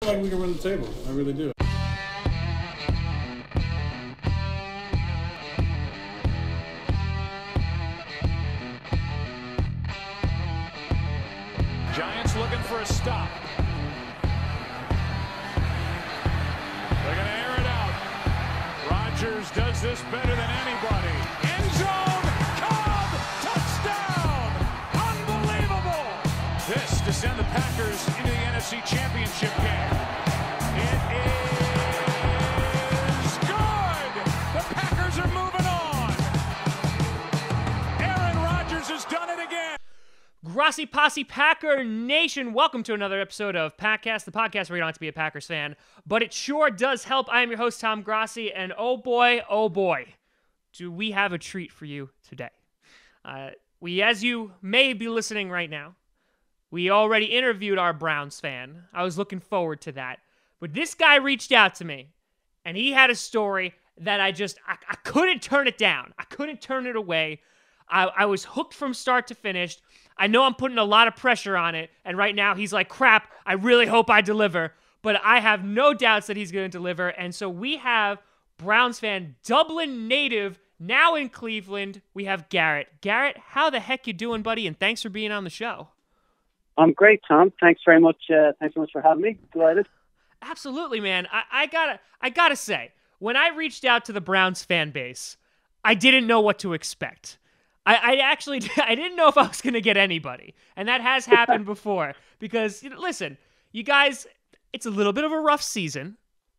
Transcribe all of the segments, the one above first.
feel like we can run the table. I really do. Giants looking for a stop. They're going to air it out. Rodgers does this better than anybody. End zone, Cobb, touchdown! Unbelievable! This to send the Packers into the NFC Championship game. It is good! The Packers are moving on! Aaron Rodgers has done it again! Grossi Posse Packer Nation, welcome to another episode of Packast, the podcast where you don't have to be a Packers fan, but it sure does help. I am your host, Tom Grossi, and oh boy, do we have a treat for you today. As you may be listening right now, we already interviewed our Browns fan. I was looking forward to that, but this guy reached out to me, and he had a story that I couldn't turn it down. I couldn't turn it away. I was hooked from start to finish. I know I'm putting a lot of pressure on it, and right now he's like, crap, I really hope I deliver, but I have no doubts that he's going to deliver, and so we have Browns fan, Dublin native, now in Cleveland, we have Garret. Garret, how the heck you doing, buddy, and thanks for being on the show. I'm great, Tom. Thanks very much. Thanks so much for having me. Delighted. Absolutely, man. I gotta say, when I reached out to the Browns fan base, I didn't know what to expect. I didn't know if I was going to get anybody. And that has happened before. Because, listen, you guys, it's a little bit of a rough season.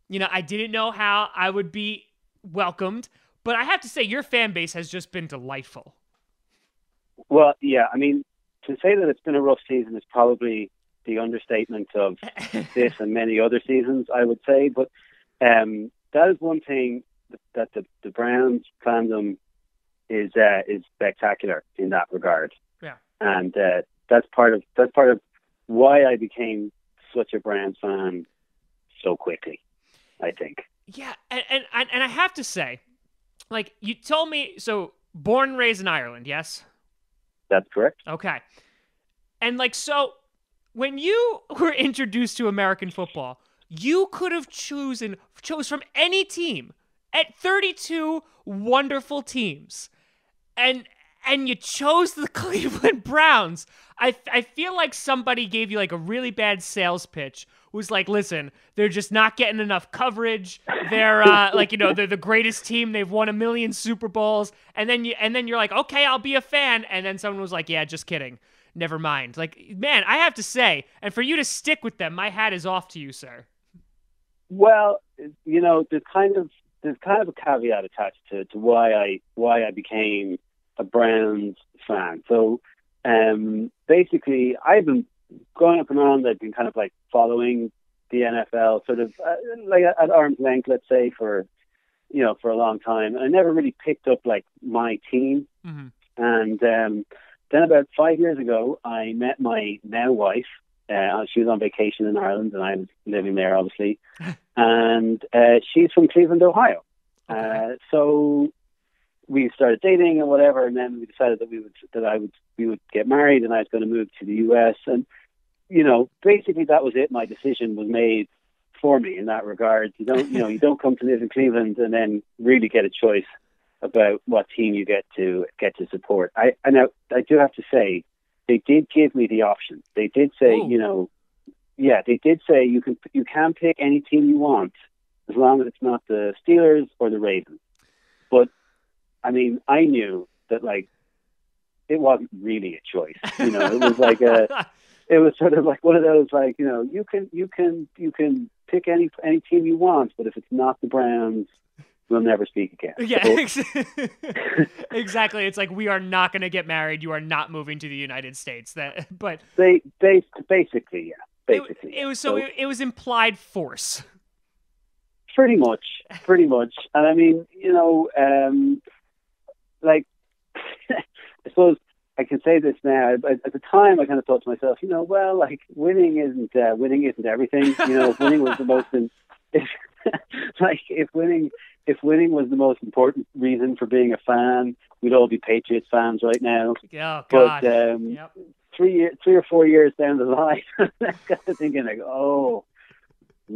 I didn't know how I would be welcomed. But I have to say, your fan base has just been delightful. Well, yeah, I mean, to say that it's been a rough season is probably the understatement of this and many other seasons, I would say. But that is one thing that the Browns fandom is spectacular in that regard. Yeah. And that's part of why I became such a Browns fan so quickly, I think. Yeah, and I have to say, like, you told me, so born and raised in Ireland, yes? That's correct. Okay. And so when you were introduced to American football, you could have chose from any team at 32 wonderful teams. And you chose the Cleveland Browns. I feel like somebody gave you like a really bad sales pitch. Was like, listen, they're just not getting enough coverage. They're they're the greatest team. They've won 1 million Super Bowls. And then you're like, okay, I'll be a fan. And then someone was like, yeah, just kidding. Never mind. Like, man, I have to say, and for you to stick with them, my hat is off to you, sir. Well, there's kind of a caveat attached to why I became a Browns fan. So basically, I've been growing up around. I've been kind of like following the NFL, sort of like at arm's length, let's say, for a long time. And I never really picked up like my team. Mm-hmm. And then about 5 years ago, I met my now wife. She was on vacation in Ireland, and I was living there, obviously. And she's from Cleveland, Ohio. Okay. So we started dating and whatever, and then we decided that we would get married, and I was going to move to the US. And basically that was it. My decision was made for me in that regard. You don't come to live in Cleveland and then really get a choice about what team you get to support. I do have to say, they did give me the option. They did say, they did say you can pick any team you want as long as it's not the Steelers or the Ravens. But I mean, I knew that like it wasn't really a choice. It was like it was sort of like one of those like you can pick any team you want, but if it's not the Browns, we'll never speak again. Yeah, exactly. It's like, we are not going to get married. You are not moving to the United States. But basically, yeah. Basically, it was implied force. Pretty much. And I mean, like, I suppose I can say this now. At the time, I kind of thought to myself, well, like, winning isn't everything. If winning was the most, if winning was the most important reason for being a fan, we'd all be Patriots fans right now. Oh God! But yep. 3 or 4 years down the line, I'm kind of thinking like,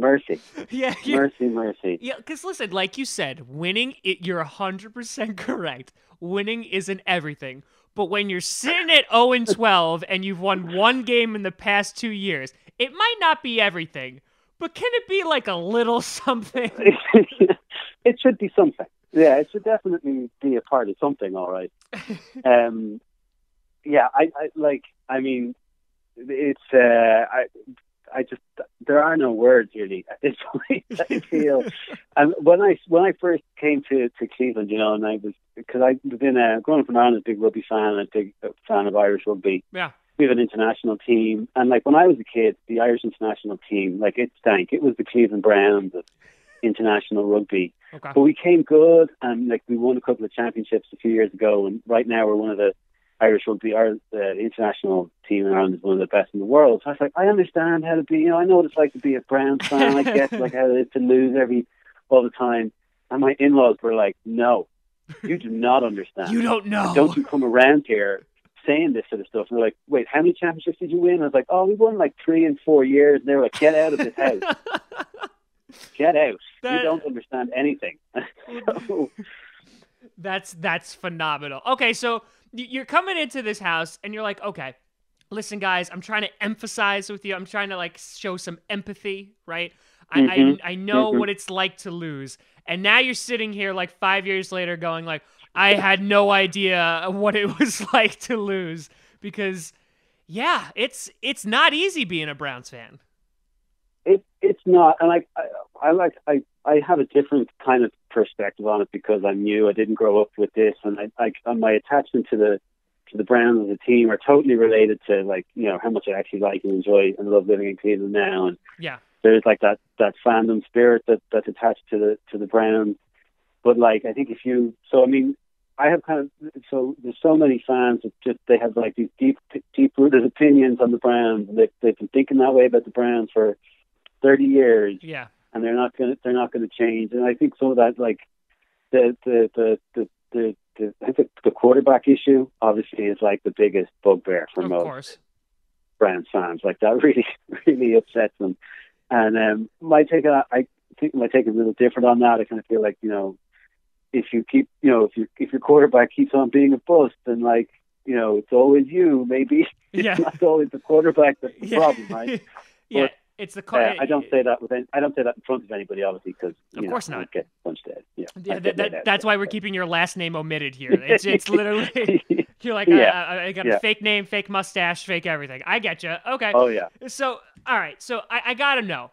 Mercy. Yeah, Mercy. Yeah, because listen, like you said, winning, you're 100% correct. Winning isn't everything. But when you're sitting at 0-12 and you've won one game in the past 2 years, it might not be everything. But can it be like a little something? It should be something. Yeah, it should definitely be a part of something, all right. Yeah, I mean, it's, I just, there are no words really at this point. I feel, and when I first came to Cleveland, you know, and I was, because I've been growing up in Ireland, a big rugby fan, and a big fan of Irish rugby. Yeah. We have an international team, and like when I was a kid, the Irish international team, like it stank. It was the Cleveland Browns of international rugby. Okay. But we came good, and like we won a couple of championships a few years ago, and right now we're one of the Irish rugby, the international team in Ireland is one of the best in the world. So I was like, I understand how to be, you know, I know what it's like to be a Browns fan. I get like how it is to lose all the time. And my in-laws were like, no, you do not understand. You don't know. And don't you come around here saying this sort of stuff. And they're like, wait, how many championships did you win? And I was like, oh, we won like 3 and 4 years. And they were like, get out of this house. Get out. You don't understand anything. So, that's phenomenal. Okay, so you're coming into this house and you're like, okay, listen, guys, I'm trying to emphasize with you. I'm trying to like show some empathy, right? I know what it's like to lose. And now you're sitting here like 5 years later going like, I had no idea what it was like to lose, because yeah, it's not easy being a Browns fan. It's not, and I have a different kind of perspective on it because I'm new. I didn't grow up with this, and my attachment to the Browns as a team are totally related to, like, you know, how much I actually like and enjoy and love living in Cleveland now. And yeah, there's like that fandom spirit that's attached to the Browns. But like, I think I mean, I have there's so many fans that just, they have like these deep rooted opinions on the Browns, and they've been thinking that way about the Browns for 30 years. Yeah. And they're not going to change. And I think some of that, like the quarterback issue, obviously, is like the biggest bugbear for most Browns fans. Like that really upsets them. And my take on that, I think my take is a little different on that. I kind of feel like, you know, if your quarterback keeps on being a bust, then, like, you know, it's always you. Maybe it's not always the quarterback that's the problem, right? Yeah. But, it's the I don't say that in front of anybody, obviously, because of course not. I get punched out. Yeah, that's why we're keeping your last name omitted here. It's literally you're like, I got a fake name, fake mustache, fake everything. I get you. Okay. Oh yeah. So all right. So I gotta know.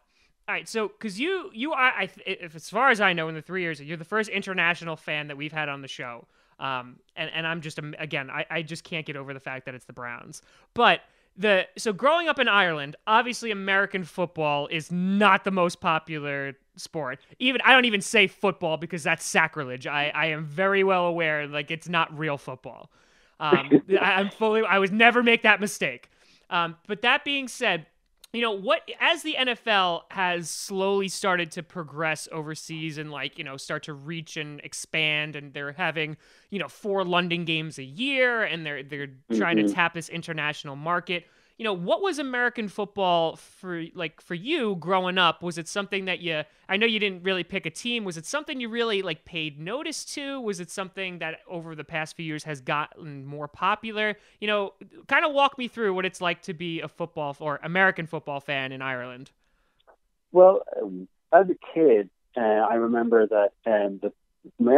All right. So because you are, if as far as I know, in the 3 years, you're the first international fan that we've had on the show. And I'm just, again, I just can't get over the fact that it's the Browns, but. So growing up in Ireland, obviously American football is not the most popular sport. I don't even say football because that's sacrilege. I am very well aware, like, it's not real football. I would never make that mistake. But that being said, you know, as the NFL has slowly started to progress overseas and, like, you know, start to reach and expand, and they're having, you know, 4 London games a year, and they're trying to tap this international market. You know, what was American football for you growing up? Was it something that I know you didn't really pick a team. Was it something you really, like, paid notice to? Was it something that over the past few years has gotten more popular? You know, kind of walk me through what it's like to be a football or American football fan in Ireland. Well, as a kid, I remember that the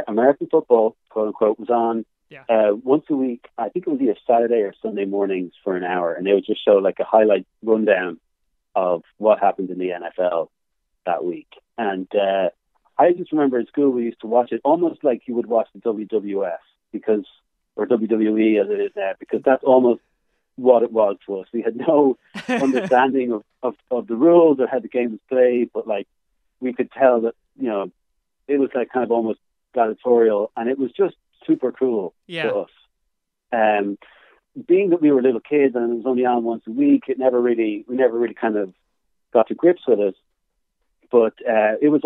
American football, quote unquote, was on once a week. I think it was either Saturday or Sunday mornings for an hour, and they would just show like a highlight rundown of what happened in the NFL that week. And I just remember in school we used to watch it almost like you would watch the WWF, or WWE as it is now, because that's almost what it was to us. We had no understanding of the rules or how the game was played, but like we could tell that, you know, it was like kind of almost gladiatorial, and it was just super cool to us. Being that we were little kids and it was only on once a week, we never really kind of got to grips with it. But it was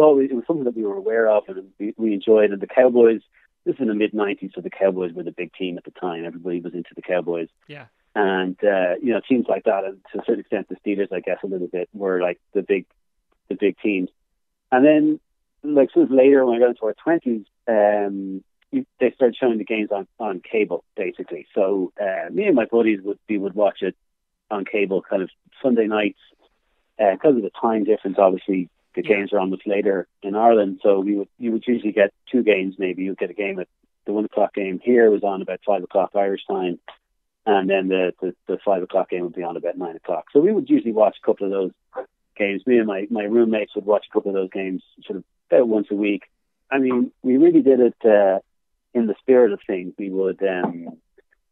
something that we were aware of and we enjoyed. And the Cowboys, this is in the mid-90s, so the Cowboys were the big team at the time. Everybody was into the Cowboys. Yeah. And, you know, teams like that, and to a certain extent the Steelers, I guess, a little bit, were like the big the big teams. And then, like, sort of later when I got into our 20s, they started showing the games on cable, basically. So me and my buddies would watch it on cable kind of Sunday nights. Because of the time difference, obviously, the games are on much later in Ireland. So you would usually get two games, maybe. You'd get a game at the 1 o'clock game here was on about 5 o'clock Irish time. And then the 5 o'clock game would be on about 9 o'clock. So we would usually watch a couple of those games. Me and my roommates would watch a couple of those games sort of about once a week. I mean, we really did it in the spirit of things. We would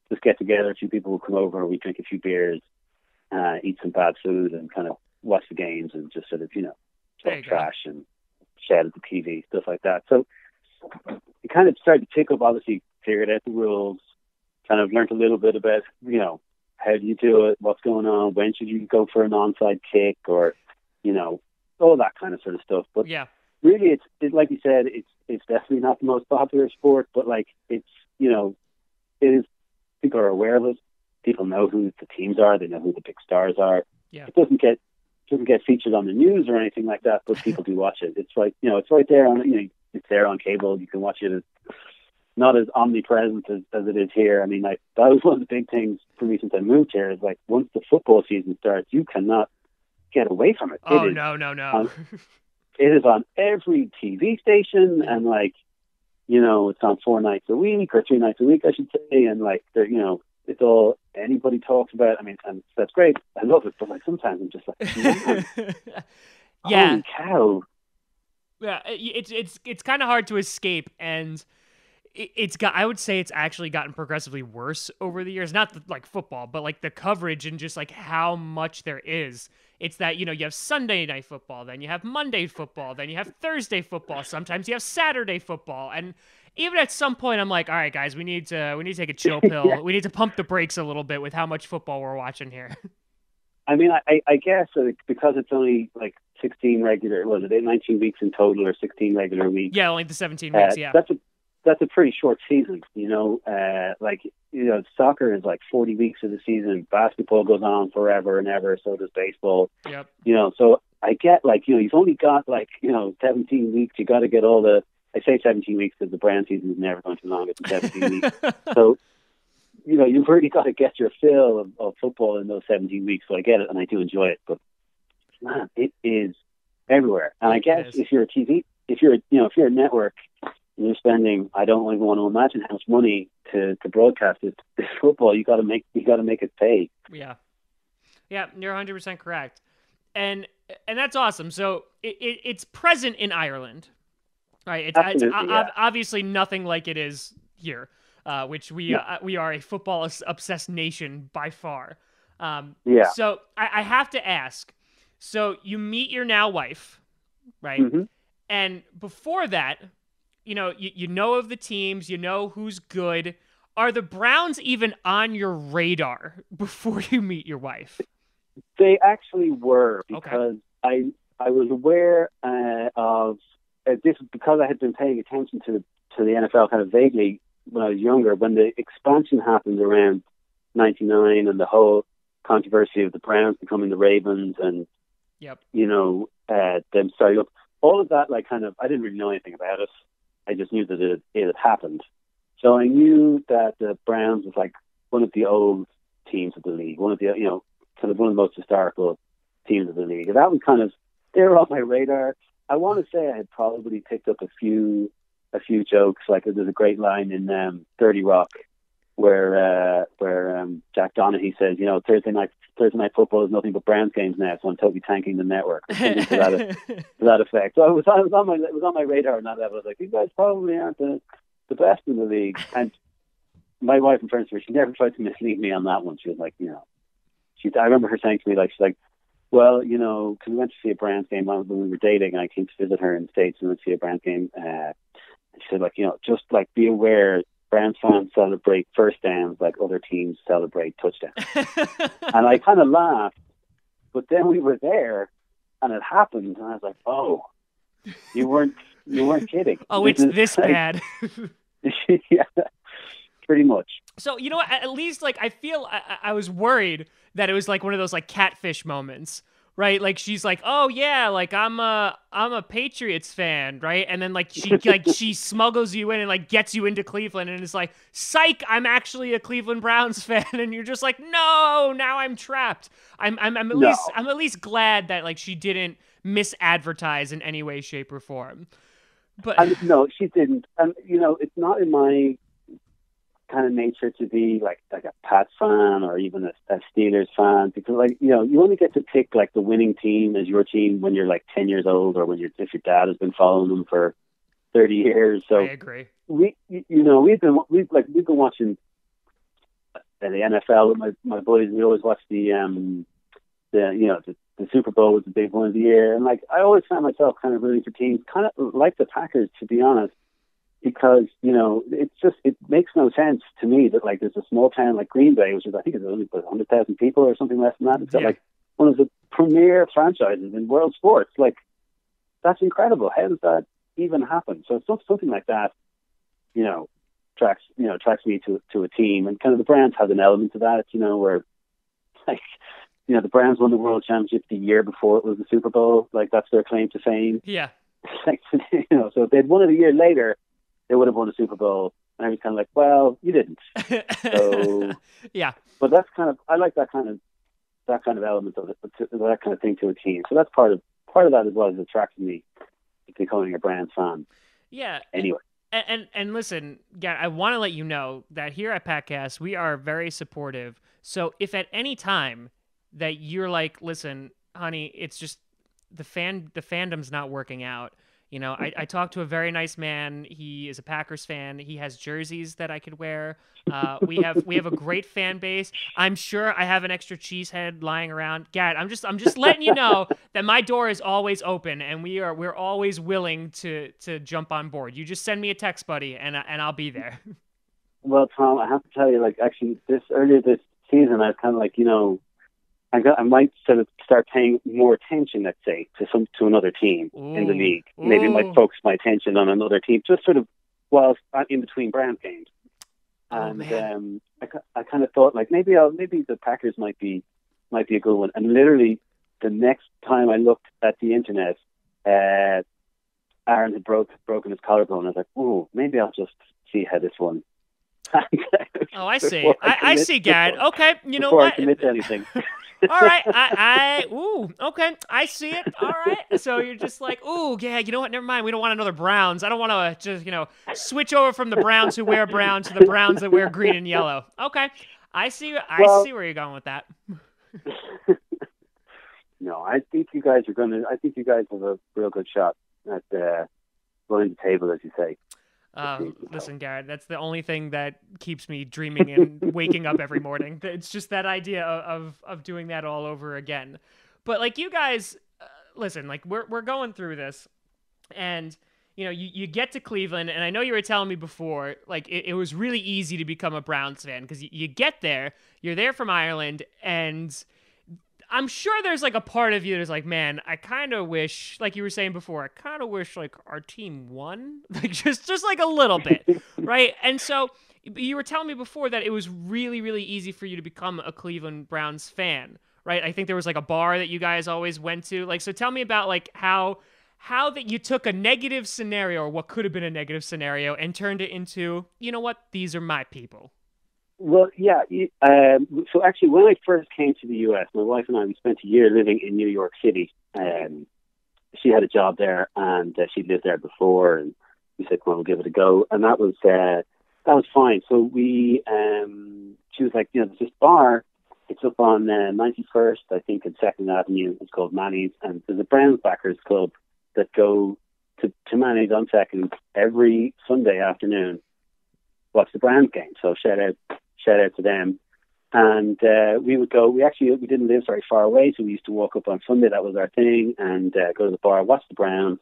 just get together. A few people would come over. We'd drink a few beers, eat some bad food, and kind of watch the games and just sort of, talk trash and shout at the TV, stuff like that. So it kind of started to pick up, obviously, figured out the rules, kind of learned a little bit about, how do you do it, what's going on, when should you go for an onside kick, or, all that kind of sort of stuff. But really, it's like you said, it's definitely not the most popular sport, but like it is. People are aware of it. People know who the teams are. They know who the big stars are. Yeah. It doesn't get featured on the news or anything like that, but people do watch it. It's like it's right there on it's there on cable. You can watch it. It's not as omnipresent as it is here. I mean, that was one of the big things for me since I moved here. Is like once the football season starts, you cannot get away from it. Oh, no. It is on every TV station, and it's on 4 nights a week or 3 nights a week, I should say. And it's all anybody talks about. I mean, and that's great. I love it, but sometimes I'm just like, yeah, holy cow. Yeah, it's kind of hard to escape, and I would say it's actually gotten progressively worse over the years. Not like football, but like the coverage and just like how much there is. It's that, you have Sunday night football, then you have Monday football, then you have Thursday football. Sometimes you have Saturday football. And even at some point I'm like, all right, guys, we need to take a chill pill. Yeah. We need to pump the brakes a little bit with how much football we're watching here. I mean, I guess because it's only like 16 regular, 19 weeks in total or 16 regular weeks? Yeah, only the 17 weeks, yeah. That's a pretty short season, soccer is like 40 weeks of the season. Basketball goes on forever and ever, so does baseball. Yep. So I get you've only got 17 weeks. You got to get all the, I say 17 weeks because the Brown season is never going to be longer than 17 weeks. So, you've really got to get your fill of football in those 17 weeks. So I get it, and I do enjoy it. But man, it is everywhere. And I guess if you're a TV, if you're a network, and you're spending, I don't even want to imagine how much money to broadcast this football. You got to make it pay. Yeah, you're 100% correct, and that's awesome. So it's present in Ireland, right? It's obviously nothing like it is here, which we are a football obsessed nation by far. So I have to ask. So you meet your now wife, right? Mm-hmm. And before that, you know of the teams, you know who's good. Are the Browns even on your radar before you meet your wife? They actually were, because I was aware of this because I had been paying attention to the NFL kind of vaguely when I was younger. When the expansion happened around 99 and the whole controversy of the Browns becoming the Ravens and them starting up, all of that I didn't really know anything about it. I just knew that it had happened. So I knew that the Browns was one of the old teams of the league, one of the, one of the most historical teams of the league. And that was they were on my radar. I want to say I had probably picked up a few jokes. There's a great line in 30 Rock where Jack Donaghy says, Thursday night football is nothing but Browns games now, so I'm totally tanking the network. Or something to that effect. So it was on my radar on that level. I was like, these guys probably aren't the best in the league. And my wife, in fairness, she never tried to mislead me on that one. She was like, I remember her saying to me, she's like, well, because we went to see a Browns game when we were dating, and I came to visit her in the States and went to see a Browns game. And she said, just be aware, Browns fans celebrate first downs like other teams celebrate touchdowns. And I kind of laughed, but then we were there and it happened, and I was like, oh, you weren't kidding. Oh, it's this bad. Yeah, pretty much. So, at least I feel I was worried that it was one of those catfish moments right? Like she's like, "Oh yeah, like I'm a Patriots fan," right? And then like she smuggles you in and like gets you into Cleveland and is like, "Psych, I'm actually a Cleveland Browns fan." And you're just like, "No, now I'm trapped." No, I'm at least glad that like she didn't misadvertise in any way, shape, or form. But no, she didn't. And it's not in my kind of nature to be like a Pats fan or even a Steelers fan, because like you only get to pick like the winning team as your team when you're like 10 years old, or if your dad has been following them for 30 years. So I agree. we've been watching the NFL with my boys. We always watch the Super Bowl was the big one of the year, and like I always found myself kind of rooting for teams kind of like the Packers, to be honest, because it makes no sense to me that like there's a small town like Green Bay, which is I think it's only 100,000 people or something less than that. It's got like one of the premier franchises in world sports. Like that's incredible. How does that even happen? So it's something like that, tracks me to a team, and kind of the Browns has an element to that, where like the Browns won the World Championship the year before it was the Super Bowl. Like that's their claim to fame. Yeah. Like, so if they'd won it a year later, they would have won the Super Bowl. And I was kind of like, well, you didn't. So yeah. But that's I like that kind of element of it, that kind of thing to a team. So that's part of that as well, is attracting me to becoming a Browns fan. Yeah. Anyway. And listen, Garret, I want to let you know that here at Packast, we are very supportive. So if at any time that you're like, listen, honey, it's just the fandom's not working out. I talked to a very nice man. He is a Packers fan. He has jerseys that I could wear. We have a great fan base. I'm sure I have an extra cheesehead lying around. Garret, I'm just letting you know that my door is always open, and we're always willing to jump on board. You just send me a text, buddy, and I'll be there. Well, Tom, I have to tell you, like actually earlier this season, I was kind of like, I might sort of start paying more attention, let's say, to another team in the league. Maybe I might focus my attention on another team, just sort of whilst in between Browns games. And I kind of thought like maybe the Packers might be a good one. And literally the next time I looked at the internet, Aaron had broken his collarbone. I was like, oh, maybe I'll just see how this one. Oh, I see. I see, Garret. Okay, you know what? Before I commit to anything. All right, okay, I see it. All right, so you're just like, ooh, yeah, you know what? Never mind. We don't want another Browns. I don't want to just, switch over from the Browns who wear brown to the Browns that wear green and yellow. Okay, I see where you're going with that. No, I think you guys have a real good shot at running the table, as you say. Listen, Garret, that's the only thing that keeps me dreaming and waking up every morning. It's just that idea of doing that all over again. But like you guys, listen, like we're going through this, and you get to Cleveland, and I know you were telling me before, like it was really easy to become a Browns fan because you get there, you're there from Ireland, and I'm sure there's like a part of you that's like, man, I kind of wish, like you were saying before, I kind of wish like our team won, like just like a little bit, right? And so you were telling me before that it was really, really easy for you to become a Cleveland Browns fan, right? I think there was like a bar that you guys always went to. Like, so tell me about like how that you took a negative scenario, or what could have been a negative scenario, and turned it into, you know what, these are my people. Well, yeah. So actually, when I first came to the U.S., my wife and I, we spent a year living in New York City. She had a job there, and she'd lived there before, and we said, "Come on, we'll give it a go." And that was fine. So she was like, there's this bar. It's up on 91st, I think, and 2nd Avenue. It's called Manny's, and there's a Browns backers club that go to Manny's on 2nd every Sunday afternoon. Watch the Browns game. So shout out to them. And we would go. We didn't live very far away, so we used to walk up on Sunday. That was our thing, and go to the bar, watch the Browns.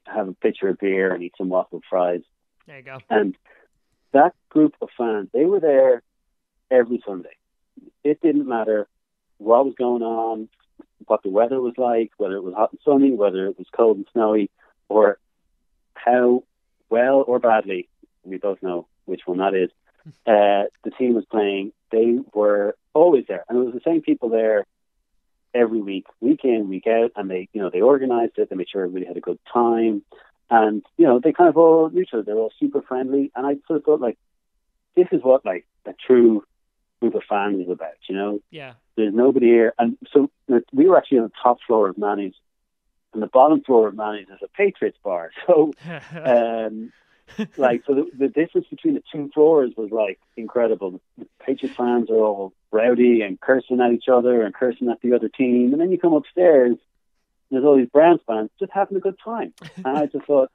Have a pitcher of beer and eat some waffle fries. There you go. And that group of fans, they were there every Sunday. It didn't matter what was going on, what the weather was like, whether it was hot and sunny, whether it was cold and snowy, or how well or badly, we both know which one that is, the team was playing. They were always there. And it was the same people there every week, week in, week out, and they organized it. They made sure everybody had a good time, and they kind of all knew each other. They're all super friendly, and I sort of thought, like, this is what like a true group of fans is about. Yeah. There's nobody here, and so we were actually on the top floor of Manny's, and the bottom floor of Manny's is a Patriots bar. So, so the difference between the two floors was like incredible. The Patriots fans are all rowdy and cursing at each other and cursing at the other team, and then you come upstairs, and there's all these Browns fans just having a good time. And I just thought,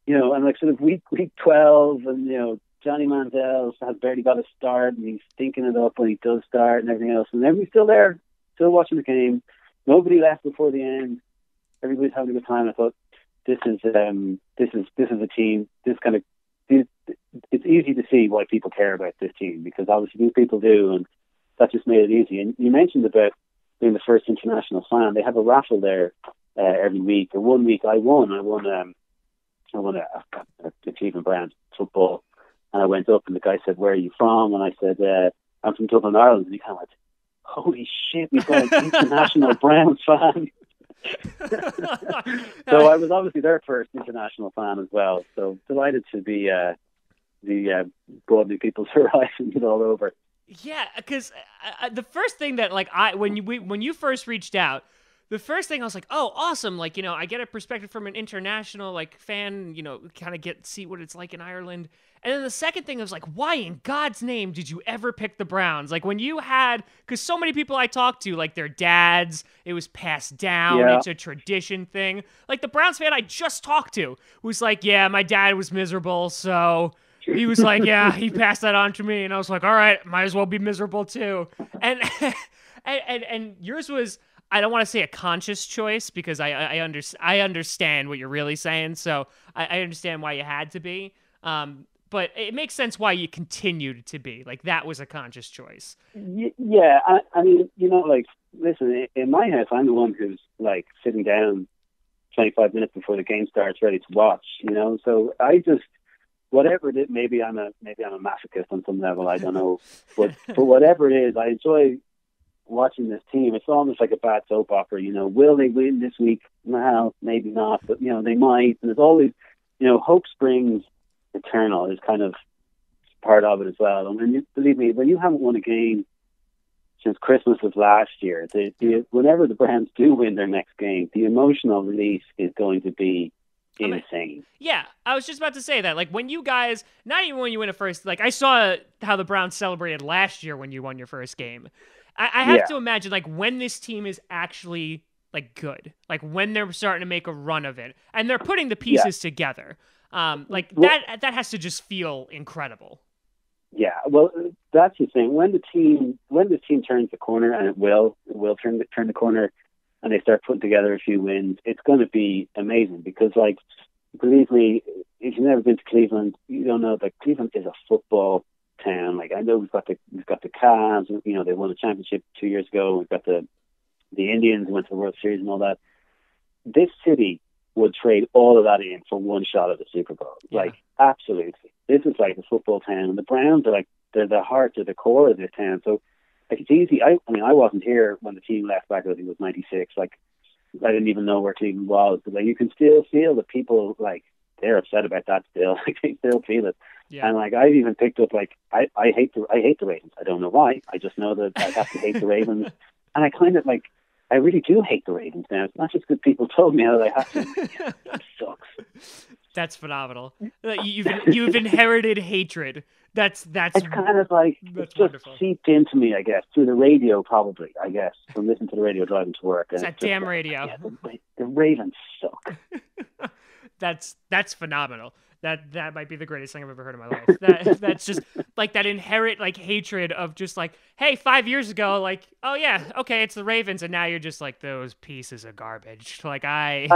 and like sort of week 12, and Johnny Manziel has barely got a start, and he's stinking it up when he does start and everything else. And everybody's still there, still watching the game. Nobody left before the end. Everybody's having a good time. I thought, this is a team. It's easy to see why people care about this team, because obviously these people do, and that just made it easy. And you mentioned about being the first international fan. They have a raffle there every week. And one week I won a Cleveland Browns football. And I went up, and the guy said, "Where are you from?" And I said, "I'm from Dublin, Ireland." And he kind of went, "Holy shit, we've got an international Browns fan." So I was obviously their first international fan as well. So delighted to be broadening people's horizons all over. Yeah, because the first thing that when you first reached out, the first thing I was like, oh, awesome! Like, I get a perspective from an international fan. Kind of see what it's like in Ireland. And then the second thing was like, why in God's name did you ever pick the Browns? Like, when you had, because so many people I talked to, like their dads, it was passed down. Yeah. It's a tradition thing. Like the Browns fan I just talked to was like, yeah, my dad was miserable, so he was like, yeah, he passed that on to me, and I was like, all right, might as well be miserable too. And and yours was, I don't want to say a conscious choice, because I understand what you're really saying, so I understand why you had to be. But it makes sense why you continued to be. Like, that was a conscious choice. Yeah, I mean, listen, in my house, I'm the one who's, like, sitting down 25 minutes before the game starts, ready to watch, So I just, whatever it is, maybe I'm a masochist on some level, I don't know. But whatever it is, I enjoy watching this team. It's almost like a bad soap opera, Will they win this week? Well, maybe not, but, they might. And there's always, hope springs eternal is kind of part of it as well. And believe me, when you haven't won a game since Christmas of last year, whenever the Browns do win their next game, the emotional release is going to be insane. Yeah, I was just about to say that. Like, when you guys, not even when you win a first, like, I saw how the Browns celebrated last year when you won your first game. I have to imagine, like, when this team is actually, like, good, like, when they're starting to make a run of it, and they're putting the pieces together. That has to just feel incredible. Yeah, well, that's the thing. When the team turns the corner, and it will turn the corner, and they start putting together a few wins, it's going to be amazing. Because, like, believe me, if you've never been to Cleveland, you don't know that Cleveland is a football town. Like, I know we've got the Cavs. They won a championship 2 years ago. We've got the Indians who went to the World Series and all that. This city would trade all of that in for one shot at the Super Bowl. Yeah. Like, absolutely. This is like a football town, and the Browns are like, they're the heart, they're the core of this town. So, like, it's easy. I mean, I wasn't here when the team left back, I think it was 96. Like, I didn't even know where Cleveland was. But, like, you can still feel the people, like, they're upset about that still. Like, they still feel it. Yeah. And, like, I've even picked up, like, I hate the Ravens. I don't know why. I just know that I have to hate the Ravens. And I kind of, like, I really do hate the Ravens now. It's not just because people told me how they have to. It sucks. That's phenomenal. You've inherited hatred. It's kind of like, it's just wonderful. Seeped into me, I guess, through the radio, probably, I guess, from listening to the radio driving to work. And it's that damn radio. Yeah, the Ravens suck. That's phenomenal. That might be the greatest thing I've ever heard in my life. That's just like that inherent, like, hatred of just like, hey, 5 years ago, like, oh yeah, okay, it's the Ravens, and now you're just like, those pieces of garbage. Like, I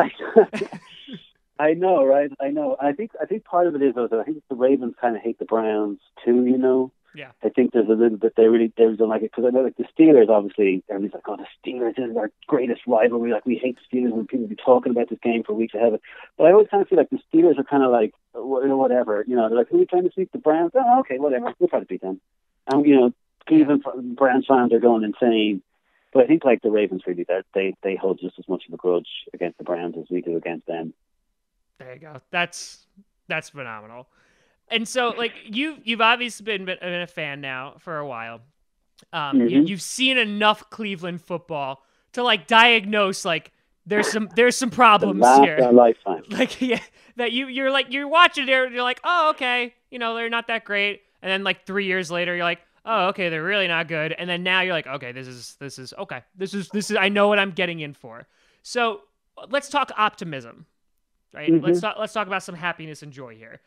know, right? I know. I think part of it is, though, I think the Ravens kind of hate the Browns too. Yeah. I think there's a little bit they really don't like it, because I know, like, the Steelers, obviously everybody's like, oh, the Steelers is our greatest rivalry. Like, we hate the Steelers, when people be talking about this game for weeks ahead of it. But I always kind of feel like the Steelers are kind of like, whatever. They're like, who are we trying to beat? The Browns? Oh, okay, whatever. We'll try to beat them. And Cleveland Browns fans are going insane. But I think like the Ravens really, that they hold just as much of a grudge against the Browns as we do against them. There you go. That's phenomenal. And so, like, you've obviously been a fan now for a while. You've seen enough Cleveland football to like diagnose like there's some problems here. Our lifetime. Like that you're watching it and you're like, oh, okay, they're not that great. And then like 3 years later, you're like, oh, okay, they're really not good. And then now you're like, okay, this is okay. This is I know what I'm getting in for. So let's talk optimism, right? Let's talk about some happiness and joy here.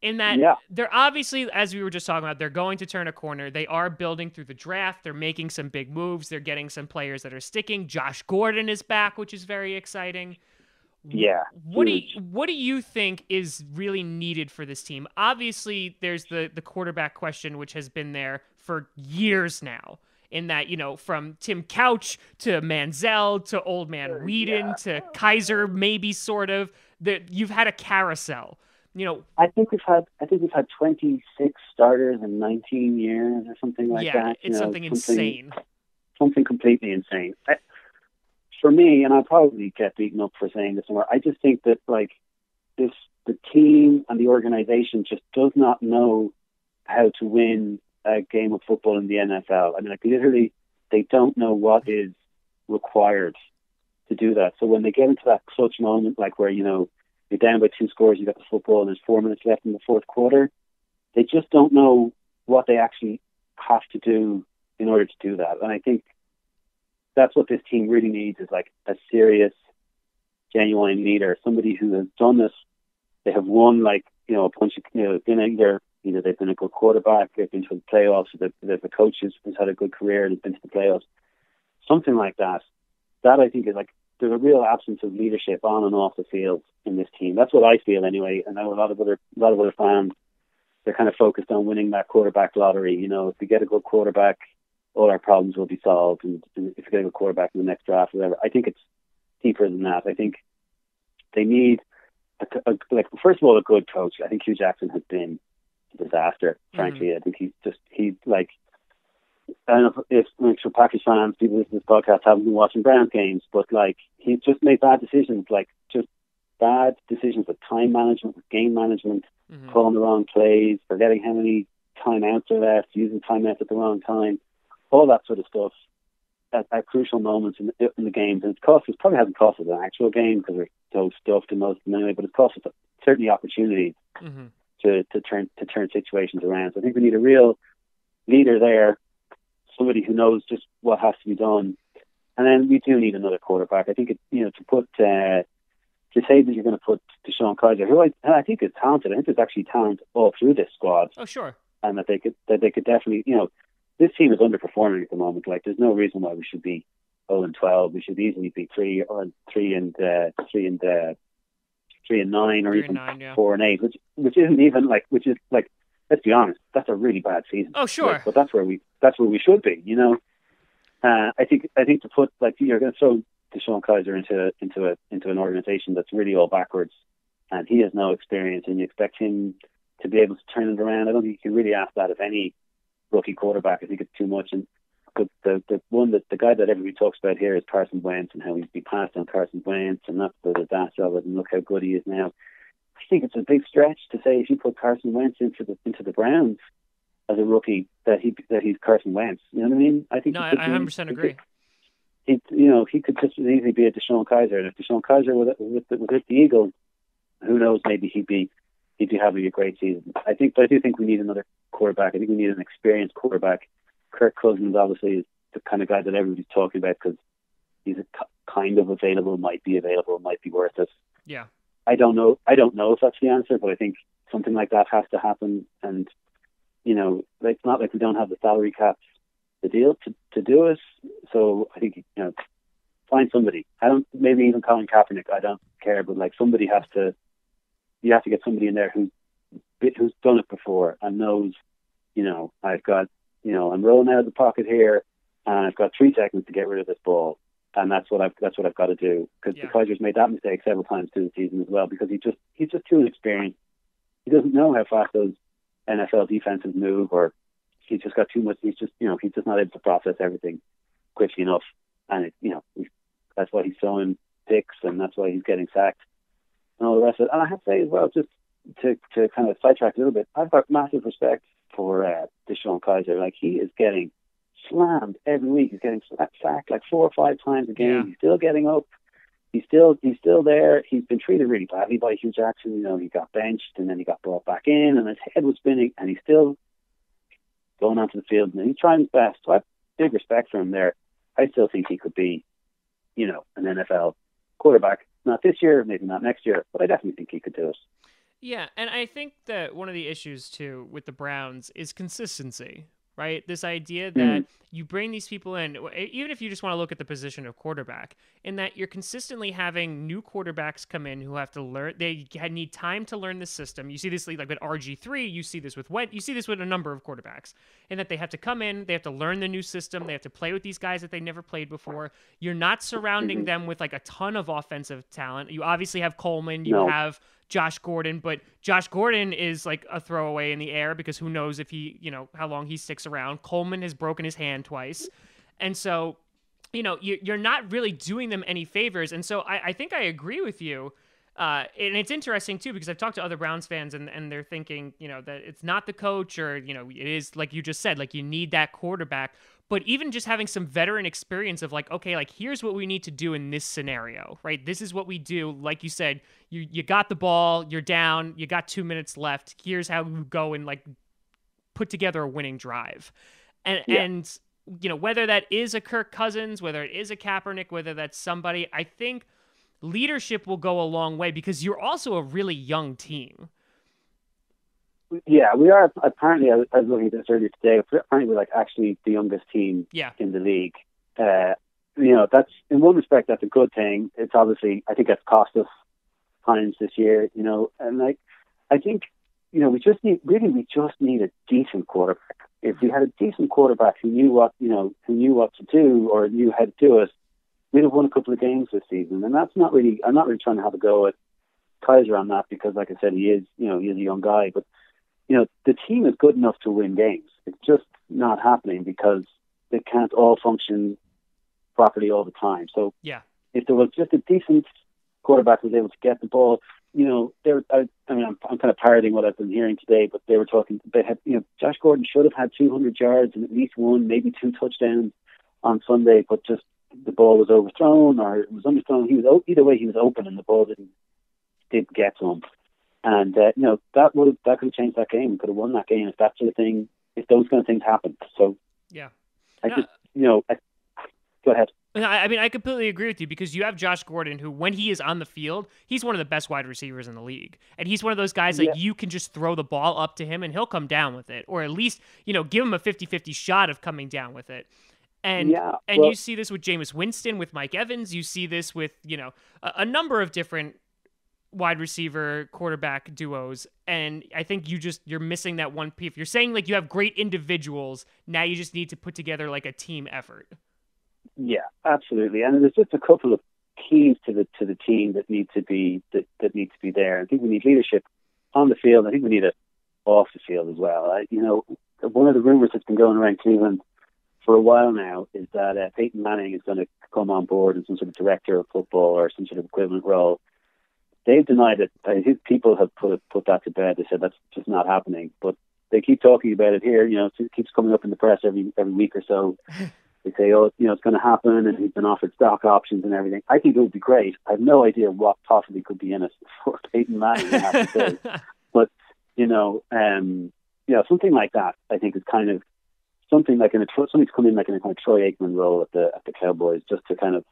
In that they're obviously, as we were just talking about, they're going to turn a corner. They are building through the draft. They're making some big moves. They're getting some players that are sticking. Josh Gordon is back, which is very exciting. Yeah. What do you think is really needed for this team? Obviously, there's the quarterback question, which has been there for years now. In that, from Tim Couch to Manziel to Old Man Whedon to Kaiser, maybe sort of, that you've had a carousel. I think we've had 26 starters in 19 years or something like that. Yeah, it's something insane. Something completely insane. For me, and I'll probably get beaten up for saying this somewhere, I just think that like the team and the organization just does not know how to win a game of football in the NFL. I mean, like literally, they don't know what is required to do that. So when they get into that clutch moment, like where you're down by 2 scores, you got the football, and there's 4 minutes left in the fourth quarter. They just don't know what they actually have to do in order to do that. And I think that's what this team really needs, is like a serious, genuine leader, somebody who has done this. They have won like, a bunch of, been either they've been a good quarterback, they've been to the playoffs, or the coach who's had a good career and has been to the playoffs. Something like that. That I think is like, there's a real absence of leadership on and off the field in this team. That's what I feel anyway. And I know a lot of other fans, they're kind of focused on winning that quarterback lottery. If we get a good quarterback, all our problems will be solved. And if we get a good quarterback in the next draft, or whatever, I think it's deeper than that. I think they need first of all, a good coach. I think Hugh Jackson has been a disaster. Frankly, I think he's like. I don't know if for Packers fans, people listening to this podcast haven't been watching Browns games, but like he's just made bad decisions, like just bad decisions with time management, with game management, calling the wrong plays, forgetting how many timeouts are left, using timeouts at the wrong time, all that sort of stuff at crucial moments in the games. And it probably hasn't cost us an actual game because we're so stuffed in most of them anyway, but it's cost us certainly opportunities to turn situations around. So I think we need a real leader there, somebody who knows just what has to be done. And then we do need another quarterback. I think to say that you're going to put Deshaun Kaiser, who I think is talented. I think there's actually talent all through this squad. Oh, sure. And that they could definitely, this team is underperforming at the moment. Like there's no reason why we should be 0-12. We should easily be 3 and 9 or even 4 and 8, which isn't even like, which is like, let's be honest, that's a really bad season. Oh, sure. Like, but that's where we should be, I think to put, like, you're going to throw Deshaun Kaiser into an organization that's really all backwards, and he has no experience, and you expect him to be able to turn it around. I don't think you can really ask that of any rookie quarterback. I think it's too much. And the guy that everybody talks about here is Carson Wentz, and how he's been passed on Carson Wentz, and that's the disaster of it, and look how good he is now. I think it's a big stretch to say if you put Carson Wentz into the Browns as a rookie that he's Carson Wentz. You know what I mean? I think I 100% agree. He could just as easily be a Deshaun Kaiser. And if Deshaun Kaiser was with the Eagles, who knows? Maybe he'd be having a great season. But I do think we need another quarterback. I think we need an experienced quarterback. Kirk Cousins obviously is the kind of guy that everybody's talking about because he's kind of available, might be worth it. Yeah. I don't know if that's the answer, but I think something like that has to happen. And, it's not like we don't have the salary cap to deal to do it. So I think, find somebody. Maybe even Colin Kaepernick, I don't care, but like you have to get somebody in there who's done it before and knows, I've got, I'm rolling out of the pocket here and I've got 3 seconds to get rid of this ball. And that's what I've got to do, because the Kaiser's made that mistake several times through the season as well, because he's just too inexperienced. He doesn't know how fast those NFL defenses move, or he's just got too much. He's just not able to process everything quickly enough. and that's why he's throwing picks, and that's why he's getting sacked and all the rest of it. And I have to say as well, just to kind of sidetrack a little bit, I've got massive respect for Deshaun Kaiser. Like, he is getting slammed every week. He's getting sacked like 4 or 5 times a game. Yeah. He's still getting up. He's still there. He's been treated really badly by Hugh Jackson. He got benched and then he got brought back in, and his head was spinning, and he's still going onto the field, and he's trying his best. So I have big respect for him there. I still think he could be, an NFL quarterback. Not this year, maybe not next year, but I definitely think he could do it. Yeah, and I think that one of the issues, too, with the Browns is consistency, right? This idea that you bring these people in, even if you just want to look at the position of quarterback, in that you're consistently having new quarterbacks come in who have to learn, they need time to learn the system. You see this like with RG3, you see this with you see this with a number of quarterbacks, in that they have to come in, they have to learn the new system, they have to play with these guys that they never played before. You're not surrounding them with like a ton of offensive talent. You obviously have Coleman, you have Josh Gordon, but Josh Gordon is like a throwaway in the air because who knows if he, how long he sticks around. Coleman has broken his hand twice. And so, you're not really doing them any favors. And so I think I agree with you. And it's interesting too, because I've talked to other Browns fans and they're thinking, that it's not the coach or, it is like you just said, like you need that quarterback. But even just having some veteran experience of like, okay, like here's what we need to do in this scenario, right? This is what we do. Like you said, you got the ball, you're down, you got 2 minutes left. Here's how you go and like put together a winning drive. And whether that is a Kirk Cousins, whether it is a Kaepernick, whether that's somebody, I think leadership will go a long way because you're also a really young team. Yeah, we are. Apparently, I was looking at this earlier today. Apparently, we're like actually the youngest team in the league. That's in one respect, that's a good thing. It's obviously, I think that's cost us times this year, and like, I think, we just need a decent quarterback. If we had a decent quarterback who knew what to do or knew how to do it, we'd have won a couple of games this season. And I'm not really trying to have a go at Kaiser on that because, like I said, he is a young guy, but the team is good enough to win games. It's just not happening because they can't all function properly all the time. So if there was just a decent quarterback who was able to get the ball, I'm kind of parroting what I've been hearing today, but they were talking, Josh Gordon should have had 200 yards and at least 1, maybe 2 touchdowns on Sunday, but just the ball was overthrown or it was underthrown. Either way, he was open and the ball didn't get to him. And that could have changed that game. Could have won that game if that sort of thing, if those kind of things happened. So go ahead. I mean, I completely agree with you because you have Josh Gordon, who, when he is on the field, he's one of the best wide receivers in the league. And he's one of those guys like you can just throw the ball up to him and he'll come down with it. Or at least, give him a 50-50 shot of coming down with it. And you see this with Jameis Winston, with Mike Evans. You see this with, a number of different wide receiver quarterback duos. And I think you're missing that one piece. If you're saying like you have great individuals, now you just need to put together like a team effort. Yeah, absolutely. And there's just a couple of keys to the team that need to be there. I think we need leadership on the field. I think we need it off the field as well. One of the rumors that's been going around Cleveland for a while now is that Peyton Manning is going to come on board as some sort of director of football or some sort of equivalent role. They've denied it. His people have put that to bed. They said that's just not happening. But they keep talking about it here. It keeps coming up in the press every week or so. They say, it's going to happen, and he's been offered stock options and everything. I think it would be great. I have no idea what possibly could be in it for Peyton Manning, I have to say. But, something like that, I think, is kind of something like something to come in like in a kind of Troy Aikman role at the Cowboys, just even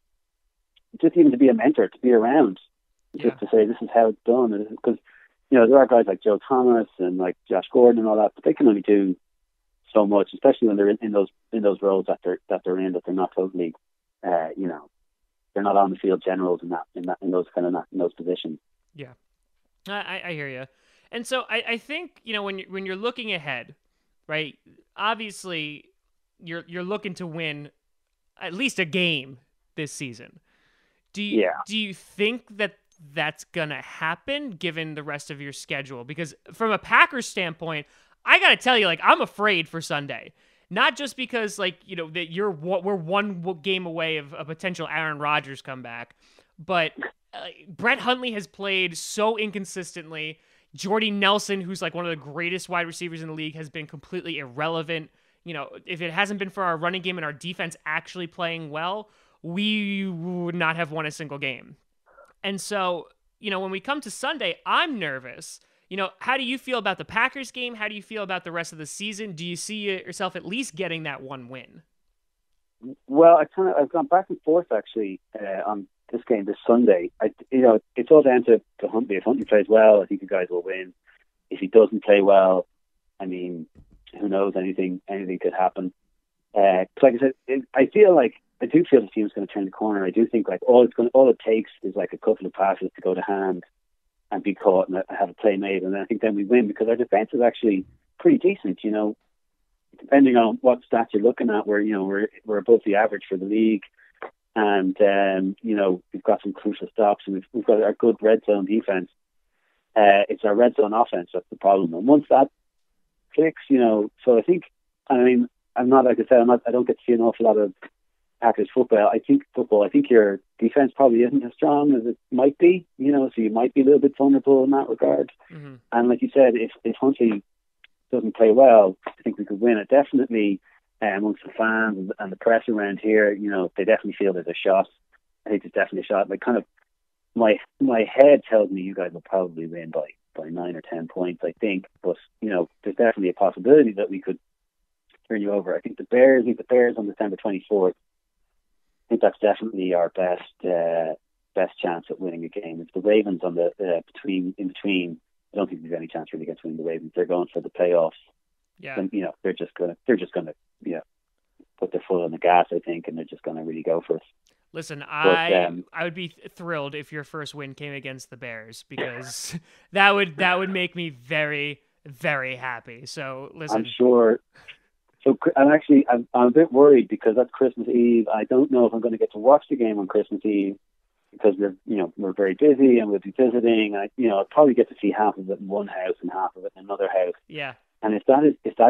to be a mentor, to be around, just to say this is how it's done. Because, there are guys like Joe Thomas and like Josh Gordon and all that, but they can only do so much, especially when they're in those roles that they're in, that they're not totally, they're not on the field generals in those positions. Yeah, I hear you. And so I think when you're looking ahead, right? Obviously, you're looking to win at least a game this season. Do you think that that's gonna happen given the rest of your schedule? Because from a Packers standpoint, I got to tell you, like, I'm afraid for Sunday. not just because like, that we're one game away of a potential Aaron Rodgers comeback, but Brett Hundley has played so inconsistently. Jordy Nelson, who's like one of the greatest wide receivers in the league, has been completely irrelevant. If it hasn't been for our running game and our defense actually playing well, we would not have won a single game. And so, when we come to Sunday, I'm nervous. How do you feel about the Packers game? How do you feel about the rest of the season? Do you see yourself at least getting that one win? Well, I've gone back and forth actually on this game this Sunday. It's all down to Huntley. If Huntley plays well, I think you guys will win. If he doesn't play well, I mean, who knows? Anything could happen. Like I said, I do feel the team's going to turn the corner. I do think like all it takes is like a couple of passes to go to hand and be caught and have a play made, and I think then we win because our defense is actually pretty decent. Depending on what stats you're looking at, we're above the average for the league, and we've got some crucial stops, and we've got our good red zone defense. It's our red zone offense that's the problem, and once that clicks, so I think, I'm not, like I said, I don't get to see an awful lot of Packers football. I think your defense probably isn't as strong as it might be, so you might be a little bit vulnerable in that regard. Mm-hmm. And like you said, if Huntley doesn't play well, I think we could win it. Definitely amongst the fans and the press around here, they definitely feel there's a shot. I think there's definitely a shot. Like kind of my head tells me you guys will probably win by 9 or 10 points, I think. But, there's definitely a possibility that we could turn you over. I think the Bears on December 24th, I think that's definitely our best chance at winning a game. It's the Ravens on the in between. I don't think there's any chance really against winning the Ravens. They're going for the playoffs. Yeah. And, they're just gonna put their foot on the gas, I think, and they're just gonna really go for it. Listen, I would be thrilled if your first win came against the Bears because that would make me very, very happy. So listen, I'm sure. So I'm a bit worried because that's Christmas Eve. I don't know if I'm going to get to watch the game on Christmas Eve because we're very busy and we'll be visiting. I'll probably get to see half of it in one house and half of it in another house. Yeah. And if that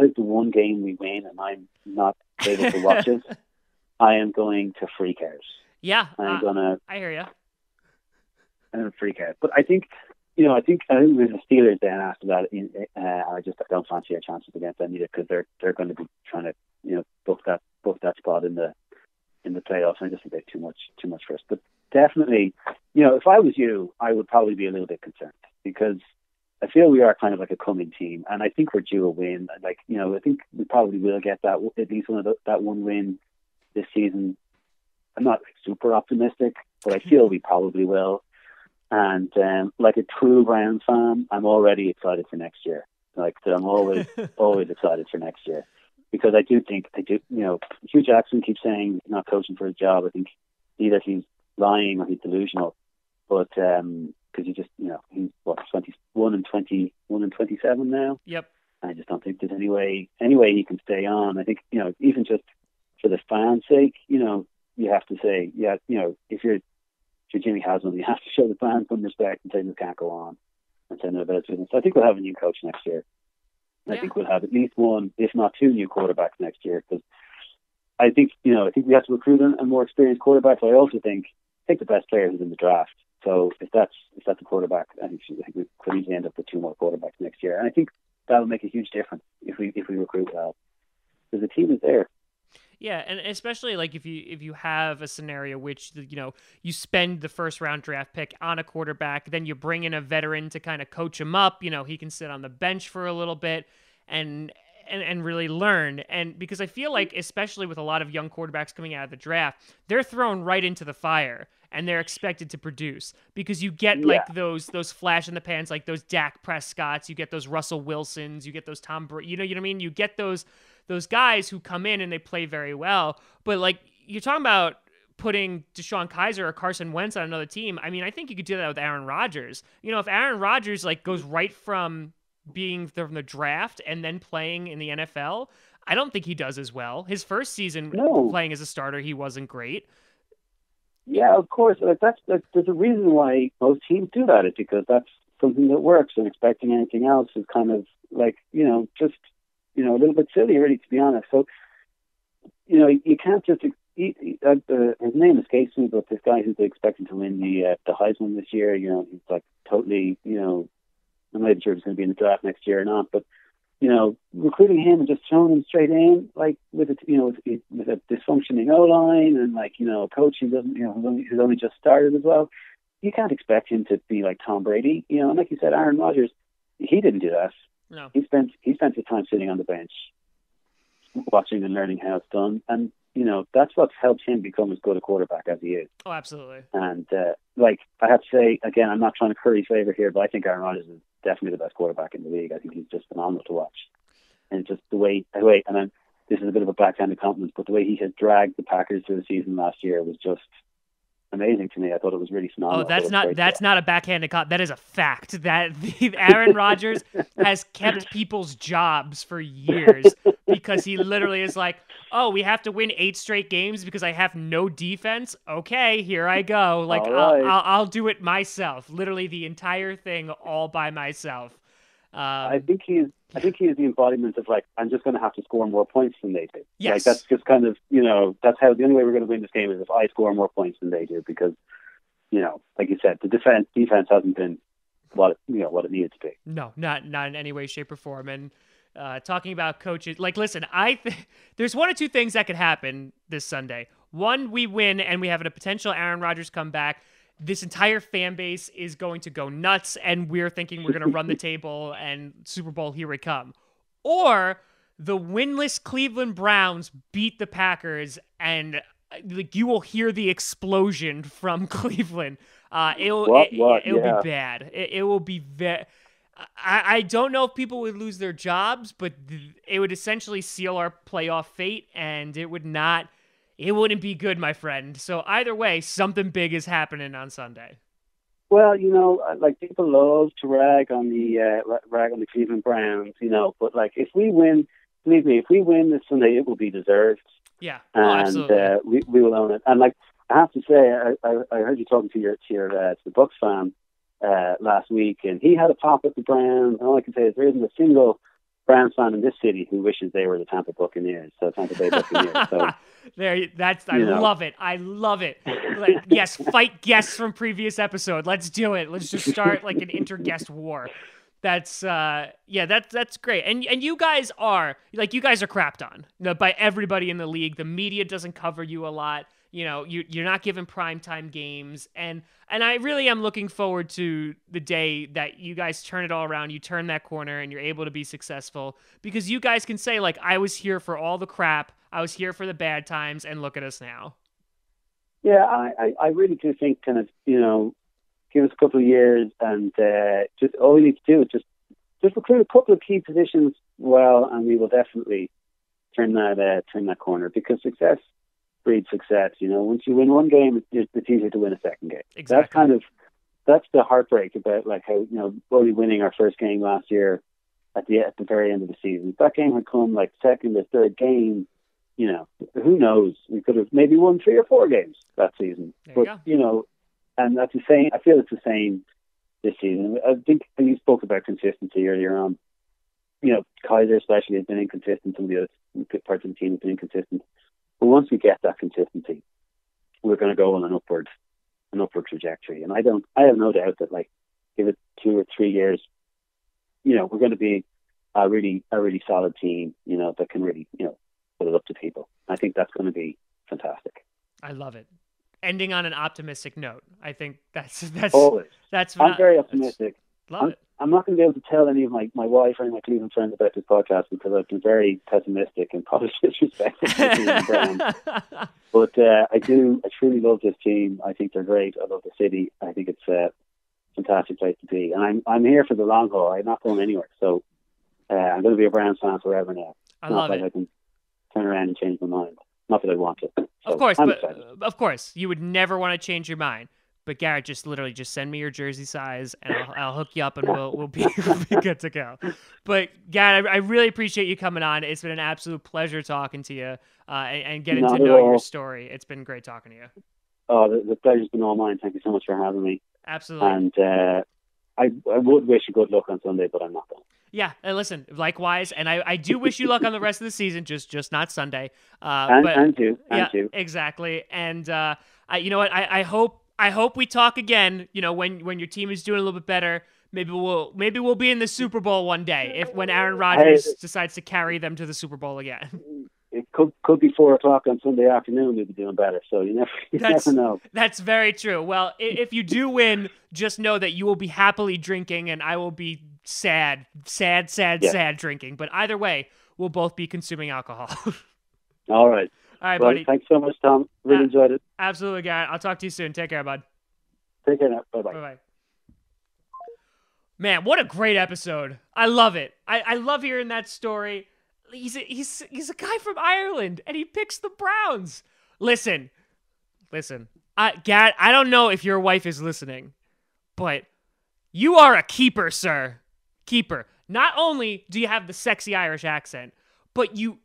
is the one game we win and I'm not able to watch it, I am going to freak out. Yeah. I hear you. I'm going to freak out. But I think there's the Steelers then after that. I don't fancy our chances against them either because they're going to be trying to book that spot in the playoffs. And I just think they're too much for us. But definitely, if I was you, I would probably be a little bit concerned because I feel we are kind of like a coming team, and I think we're due a win. Like I think we probably will get that at least that one win this season. I'm not super optimistic, but I feel we probably will. And like a true Browns fan, I'm already excited for next year. Like I'm always excited for next year because I do. Hugh Jackson keeps saying he's not coaching for his job. I think either he's lying or he's delusional. But because he's 21 and 27 now. Yep. I just don't think there's any way he can stay on. I think even just for the fans' sake, you have to say, if you're Jimmy Haslam, you have to show the fans some respect and say this can't go on and send it about business. So I think we'll have a new coach next year. And I think we'll have at least one, if not two, new quarterbacks next year. Because I think we have to recruit a more experienced quarterback. But I also think the best player who's in the draft. So if that's a quarterback, I think we could easily end up with two more quarterbacks next year. And I think that'll make a huge difference if we recruit well, because the team is there. Yeah, and especially like if you have a scenario which you spend the first round draft pick on a quarterback, then you bring in a veteran to kind of coach him up. He can sit on the bench for a little bit and really learn. And because I feel like, especially with a lot of young quarterbacks coming out of the draft, they're thrown right into the fire and they're expected to produce because you get like those flash in the pans, like those Dak Prescotts, you get those Russell Wilsons, you get those Tom Brady, you know what I mean? You get those guys who come in and they play very well. But like you're talking about putting Deshaun Kaiser or Carson Wentz on another team. I mean, I think you could do that with Aaron Rodgers. If Aaron Rodgers like goes right from being from the draft and then playing in the NFL, I don't think he does as well. His first season playing as a starter, he wasn't great. Yeah, of course. There's a reason why most teams do that. It's because that's something that works, and expecting anything else is kind of like, just, a little bit silly, really, to be honest. So you can't just. His name escapes me, but this guy who's expected to win the Heisman this year, he's like totally, I'm not sure if he's going to be in the draft next year or not, but recruiting him and just throwing him straight in, like with a dysfunctioning O line and a coach who doesn't, who's only just started as well. You can't expect him to be like Tom Brady, and like you said, Aaron Rodgers, he didn't do that. No, he spent his time sitting on the bench, watching and learning how it's done, and that's what's helped him become as good a quarterback as he is. Oh, absolutely. And I have to say again, I'm not trying to curry favor here, but I think Aaron Rodgers is definitely the best quarterback in the league. I think he's just phenomenal to watch, and just the way, and then this is a bit of a backhanded compliment, but the way he has dragged the Packers through the season last year was just amazing to me. I thought it was really phenomenal. Oh, that's not a backhanded compliment. That is a fact. That Aaron Rodgers has kept people's jobs for years because he literally is like, oh, we have to win 8 straight games because I have no defense. Okay, here I go. Like, right. I'll do it myself. Literally the entire thing all by myself. I think he is the embodiment of I'm just going to have to score more points than they do. Yes. That's just kind of, that's how the only way we're going to win this game is if I score more points than they do, because, like you said, the defense hasn't been what it needed to be. No, not in any way, shape, or form. And talking about coaches, listen, there's one or two things that could happen this Sunday. One, we win and we have a potential Aaron Rodgers comeback. This entire fan base is going to go nuts, and we're thinking we're going to run the table and Super Bowl, here we come. Or the winless Cleveland Browns beat the Packers, and you will hear the explosion from Cleveland. It'll be bad. It will be very. I don't know if people would lose their jobs, but it would essentially seal our playoff fate, and it wouldn't be good, my friend. So either way, something big is happening on Sunday. Well, people love to rag on the Cleveland Browns, but if we win, believe me, if we win this Sunday, it will be deserved. Yeah, absolutely. We will own it. And I have to say, I heard you talking to the Bucks fan last week, and he had a pop at the Browns. And all I can say is there isn't a single Browns fan in this city who wishes they were the Tampa Bay Buccaneers. So love it. I love it. Yes, fight guests from previous episode. Let's do it. Let's just start an inter-guest war. That's great. And you guys are crapped on by everybody in the league. The media doesn't cover you a lot. You're not given primetime games, and I really am looking forward to the day that you guys turn it all around, you turn that corner, and you're able to be successful, because you guys can say, I was here for all the crap, I was here for the bad times, and look at us now. Yeah, I really do think kind of, give us a couple of years, and just all we need to do is just recruit a couple of key positions well, and we will definitely turn that corner, because success breeds success. Once you win one game, it's easier to win a second game. Exactly. That's the heartbreak about how only winning our first game last year at the very end of the season. If that game had come second or third game, who knows? We could have maybe won 3 or 4 games that season. There you go. And that's the same. I feel it's the same this season. I think you spoke about consistency earlier on. Kaiser especially has been inconsistent. Some of the other parts of the team have been inconsistent. But once we get that consistency, we're going to go on an upward trajectory. And I have no doubt that give it 2 or 3 years, we're going to be a really solid team, that can really, put it up to people. I think that's going to be fantastic. I love it. Ending on an optimistic note. I think that's always. I'm very optimistic. Love it. I'm not going to be able to tell any of my wife or any of my Cleveland friends about this podcast, because I've been very pessimistic and probably disrespectful to the Cleveland Browns. But I truly love this team. I think they're great. I love the city. I think it's a fantastic place to be. And I'm here for the long haul. I'm not going anywhere. So I'm going to be a Browns fan forever now. I love it. I can turn around and change my mind. Not that I want to. So of course, you would never want to change your mind. But Garrett, just send me your jersey size, and I'll hook you up, and we'll be good to go. But Garrett, I really appreciate you coming on. It's been an absolute pleasure talking to you and getting to know your story. It's been great talking to you. Oh, the pleasure's been all mine. Thank you so much for having me. Absolutely. And I would wish you good luck on Sunday, but I'm not going. Yeah, and listen, likewise, and I do wish you luck on the rest of the season, just not Sunday. And you. Exactly. And you know what? I hope we talk again. You know, when your team is doing a little bit better, maybe we'll be in the Super Bowl one day when Aaron Rodgers decides to carry them to the Super Bowl again. It could be 4:00 on Sunday afternoon. We'll be doing better, so you never know. That's very true. Well, if you do win, just know that you will be happily drinking, and I will be sad drinking. But either way, we'll both be consuming alcohol. All right, buddy. Thanks so much, Tom. Really enjoyed it. Absolutely, Garret. I'll talk to you soon. Take care, bud. Take care now. Bye-bye. Bye-bye. Man, what a great episode. I love it. I love hearing that story. He's a guy from Ireland, and he picks the Browns. Listen. Garret, I don't know if your wife is listening, but you are a keeper, sir. Keeper. Not only do you have the sexy Irish accent, but you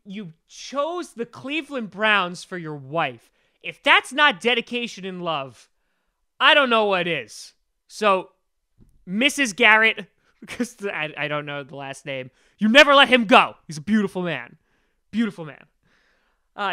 chose the Cleveland Browns for your wife. If that's not dedication and love, I don't know what is. So, Mrs. Garret, because I don't know the last name, you never let him go. He's a beautiful man. Beautiful man.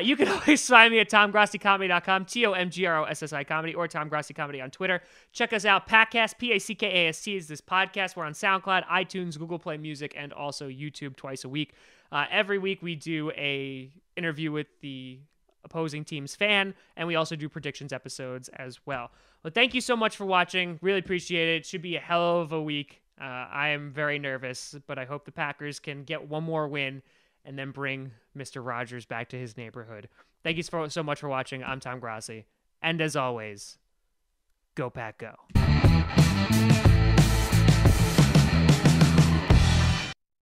You can always find me at TomGrossiComedy.com, TomGrossI Comedy, or Tom Grossi Comedy on Twitter. Check us out, Packast, Packast is this podcast. We're on SoundCloud, iTunes, Google Play Music, and also YouTube twice a week. Every week we do a interview with the opposing team's fan, and we also do predictions episodes as well. Well, thank you so much for watching. Really appreciate it. It should be a hell of a week. I am very nervous, but I hope the Packers can get one more win and then bring Mr. Rodgers back to his neighborhood. Thank you so much for watching. I'm Tom Grossi. And as always, go Pack Go.